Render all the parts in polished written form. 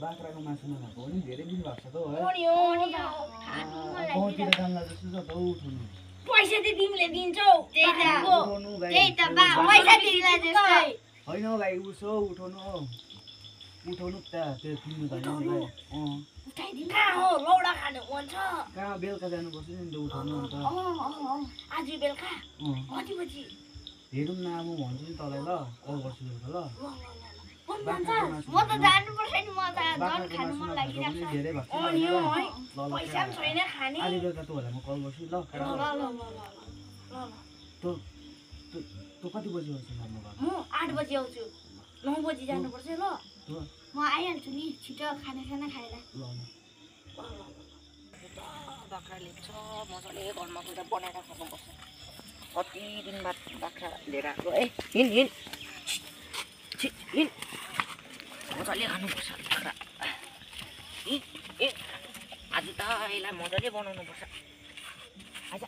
बाख्राको मासु नखाएको पनि धेरै दिन भएको छ त हो है खानु मन गाउँतिर जान्ला जस्तो छ त उठाउनु पैसा त तिमीले दिन्छौ त्यही त बा पैसा दिला जस्तै होइन हौ भाइ उसो उठाउनु त त्यो किन्नु त होइन उठाइदिनु कहाँ हो लौडा खानु मन छ कहाँ बेलुका जानुपर्छ नि त उठाउनु अन्त आज बेलुका कति बजी हेरौँ न अब भन्छु नि तँलाई ल कल गर्छु बेलुका ल म त जानुपर्छ नि म त झन् खानु मन लागिरहेको छ धेरै भएको पैसा पनि छैन खाने आज बेलुका तँलाई म कल गर्छु ल तँ कति बजी आउँछ घरमा म 8 बजी आउँछु 9 बजी जानुपर्छ ल म आइहाल्छु नि छिटो खानासाना खाएर ल बाख्राले छ मजाले घरमा गएर बनाएर खानुपर्छ कति दिन बाद बाख्रा लिएर आएको हिँड मजाले खानुपर्छ बाख्रा आज त यसलाई मजाले बनाउनुपर्छ आज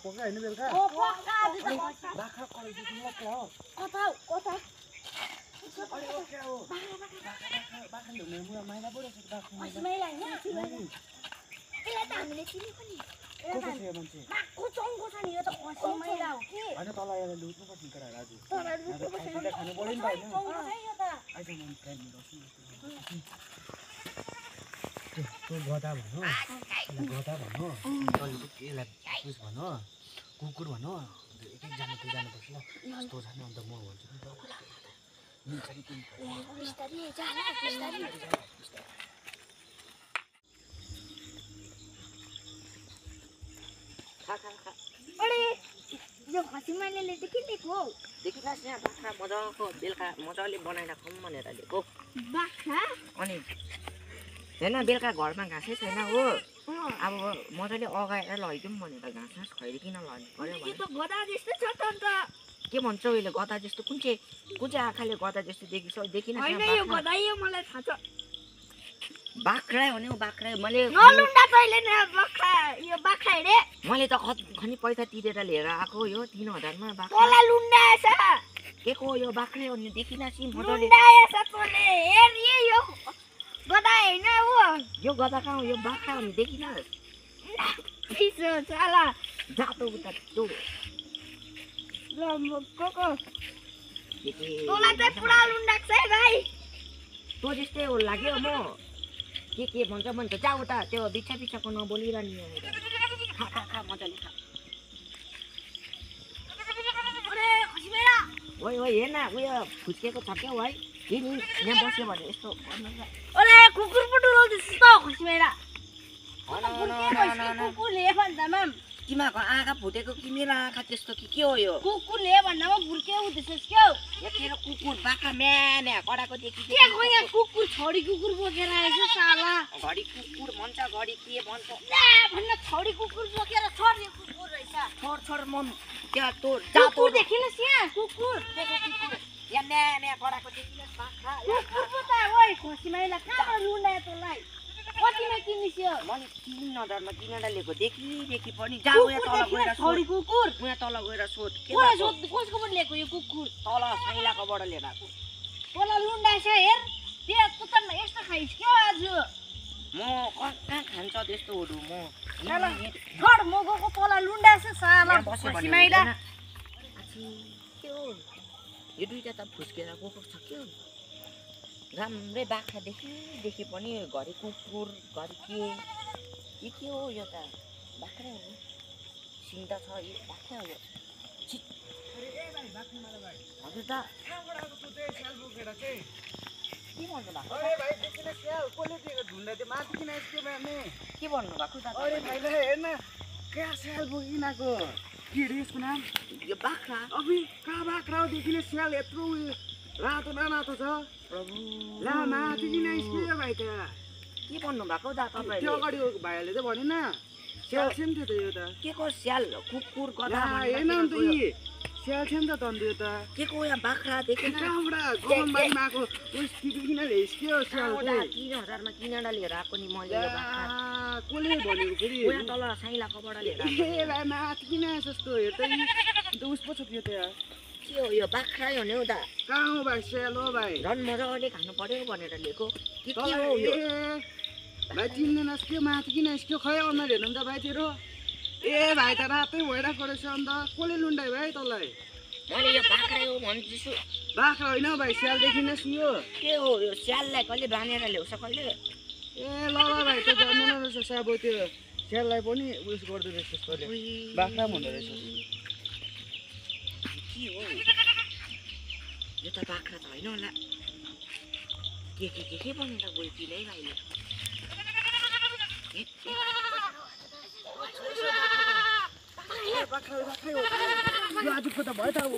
होइन बेलुका बाख्रा कलेजदेखि लक्का हो बाख्रा ल्याउने माइला पो रहेछ होइन तँलाई यसलाई लुट्नुपर्छ केटाहरू आज खानु पऱ्यो नि त होइन गधा भन तैँले चाहिँ यसलाई उस भन कुकुर भन एक जानु जानुपर्छ ल यस्तो जानु अन्त म भन्छु नि यो खसी माइलाले चाहिँ के लिएको हौ देखिरहेको छ यहाँ बाख्रा मजाको बेलुका मजाले बनाएर खाउँ भनेर लिएको बाख्रा अनि होइन बेलुका घरमा घाँसै छैन हो अब मजाले अगाएर लैजाउँ भनेर घाँस खुवाइदिकन लग्नु पर्यो यो त गधा जस्तो छ त अन्त के भन्छौ अहिले गधा जस्तो कुन चाहिँ आँखाले गधा जस्तो देखिन होइन यो गधा यो मलाई थाहा छ बाख्रै हो नि बाख्रै मैले नलुन्डा तैले न बाख्रा यो बाख्रा रे मैले त खनी पैसा तिरेर लिएर आएको यो 3000 मा बाख्रा तला लुन्डा छ के को यो बाख्रै हो नि देखिन सी मजाले लुन्डा छ तले हेर यो गधा हैन हो यो गधा कहाँ हो यो बाख्रा हो नि देखिन पिसो चला जातो उता त्यो लम्बो कोको के तला त पुरा लुन्डा छ भाइ तो जस्तै हो लाग्यो म के भन्छ जाऊ त त्यो बिच्छाको नबोलिरहने खा मजाले खा अरे खसिमेरा ओइ हेर्न उयो फुच्केको छ क्या है यहाँ बस्यो भने यस्तो अरे कुकुर पो डुलाउँदैछ त खसिमेरा कुकुरले भन्दामा तिमीहरूको आँखा फुटेको कि मेरो आँखा त्यस्तो कि के हो यो कुकुरले भन्दामा बुर्के हुँदैछस् क्या तेरो कुकुर बाख्रा म्या कराको देखि के यहाँ कुकुर छोडी कुकुर बोकेर आएछ साला घडी कुकुर भन्छ घडी के भन्छ भन्न छोडी कुकुर बोकेर छोड्ने कुकुर रहेछ छोड म त्यहाँ तोर कुकुर देखिन यहाँ कुकुर यहाँ म्या कराको देखिन बाख्रा कुकुर पो त ओइ खसिमाइला कहाँ लुन्डा तँलाई कतिमा किनिस्यो मैले 3000 मा किनेर ल्याएको देखि पनि जाऊ यहाँ तल गएर छोडी कुकुर यहाँ तल गएर सोध के कसको पनि ल्याएको यो कुकुर तल साइलाकोबाट लिएर आएको तँलाई लुन्डा छ हेर त्यो त यस्तो खाइस् क्या आज म कहाँ खान्छ त्यस्तोहरू म छोड म गएको तँलाई लुन्डा छ साला खसिमाइला यो दुईटा त फुस्केर गएको छ के राम्रै बाख्रा देखि पनि घरि कुकुर घरि के हो यो त बाख्रै हो नि सिङ त छ यो बाख्रै हो यो हजुर त के भन्नु भएको अरे भाइले हेर्न क्या स्याल बोकिनाको के रे यसको नाम यो बाख्रा अबे कहाँ बाख्रा हो देखिने स्याल यत्रो रातो छ प्रभु ला माथि किन आइस्क्यो भाइ त के भन्नु भएको दा तपाईले त्यो अगाडि भाइले त भनेन स्याल छ नि त यो त के को स्याल कुकुर गधा हेर्न अन्त यी स्याल छ नि त तन्दियो त के को यहाँ बाख्रा देखेन कहाँबाट गमबारीमा आएको उस किन ल्याइस्क्यो स्याल चाहिँ 3000 मा किनेर लिएर आएको नि मैले यो बाख्रा कसले भनेको फेरि उहाँ तल साइलाकोबाट लिएर ए भाइ माथि किन आएछ जस्तो हेर त अन्त उस पो छ त्यो त्यहाँ के हो यो बाख्रा हो नि हौ दा कहाँ हो भाइ स्यालो भाइ झन् मजाले खानु पर्यो भनेर लिएको के तल हो यो ए भाइ चिन्दैन त्यो माथि किन यस्तो खै अनुहार हेर्नु त भाइ तेरो ए भाइ त रातै भइरहेको रहेछ अन्त कसले लुन्डायो भाइ तँलाई मैले यो बाख्रा हो भन्दैछु बाख्रा होइन भाइ स्यालदेखि नै सुयो के हो यो स्याललाई कहिले बाँधेर ल्याउँछ कहिले ए ल भाइ त जान्दैन रहेछ साबो त्यो स्याललाई पनि उयस गर्दो रहेछ तैँले बाख्रा पनि हुँदो रहेछ के हो यो त बाख्रा त होइन होला के बनेर गयो किनै भाइले बाख्रा हो यो आजको त भयो त अब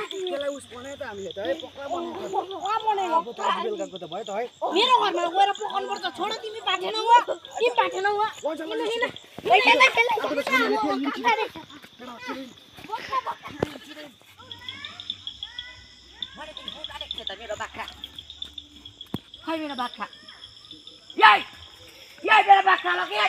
त्यसलाई उस बनायो त हामीले त है पक्का बनाएको अब त आज बेलुकाको त भयो त है मेरो घरमा गएर पकाउनु पर्छ छोड तिमी पाठेनौ वा तिमी पाठेनौ वा मेरो बाख्रा खै मेरो बाख्रा यही मेरो बाख्रा लगे